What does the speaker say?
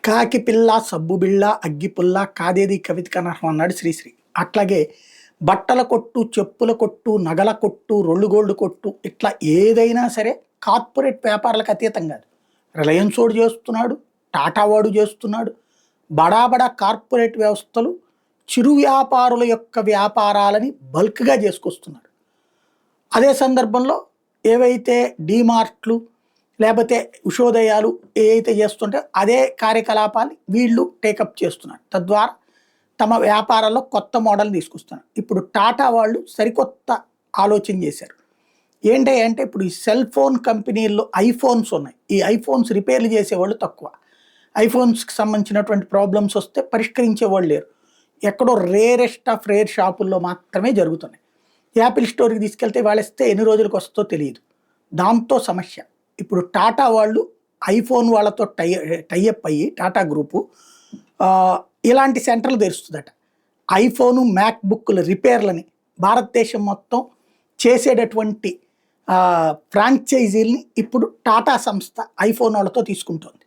కాకి పిల్ల సబ్బు బిళ్ళ అగ్గి పుల్ల కాదేది కవిత కనర్హం అన్నాడు శ్రీశ్రీ. అట్లాగే బట్టల కొట్టు, చెప్పుల కొట్టు, నగల కొట్టు, రొల్లు గోల్డ్ కొట్టు ఇట్లా ఏదైనా సరే కార్పొరేట్ వ్యాపారాలకు అతీతం కాదు. రిలయన్స్ వాడు చేస్తున్నాడు, టాటా వాడు చేస్తున్నాడు. బడా బడా కార్పొరేట్ వ్యవస్థలు చిరు వ్యాపారుల యొక్క వ్యాపారాలని బల్క్గా చేసుకొస్తున్నారు. అదే సందర్భంలో ఏవైతే డీమార్ట్లు లేకపోతే ఉషోదయాలు ఏవైతే చేస్తుంటే అదే కార్యకలాపాలు వీళ్ళు టేకప్ చేస్తున్నారు. తద్వారా తమ వ్యాపారాల్లో కొత్త మోడల్ తీసుకొస్తున్నారు. ఇప్పుడు టాటా వాళ్ళు సరికొత్త ఆలోచన చేశారు. ఏంటి అంటే ఇప్పుడు ఈ సెల్ ఫోన్ కంపెనీల్లో ఐఫోన్స్ ఉన్నాయి. ఈ ఐఫోన్స్ రిపేర్లు చేసేవాళ్ళు తక్కువ. ఐఫోన్స్కి సంబంధించినటువంటి ప్రాబ్లమ్స్ వస్తే పరిష్కరించే వాళ్ళు లేరు. ఎక్కడో రేరెస్ట్ ఆఫ్ రేర్ షాపుల్లో మాత్రమే జరుగుతున్నాయి. యాపిల్ స్టోర్కి తీసుకెళ్తే వాళ్ళు ఇస్తే ఎన్ని రోజులకు వస్తుందో తెలియదు. దాంతో సమస్య. ఇప్పుడు టాటా వాళ్ళు ఐఫోన్ వాళ్ళతో టైఅప్ అయ్యి టాటా గ్రూపు ఇలాంటి సెంటర్లు తెరుస్తుందట. ఐఫోను మ్యాక్ బుక్ల రిపేర్లని భారతదేశం మొత్తం చేసేటటువంటి ఫ్రాంచైజీలని ఇప్పుడు టాటా సంస్థ ఐఫోన్ వాళ్ళతో తీసుకుంటోంది.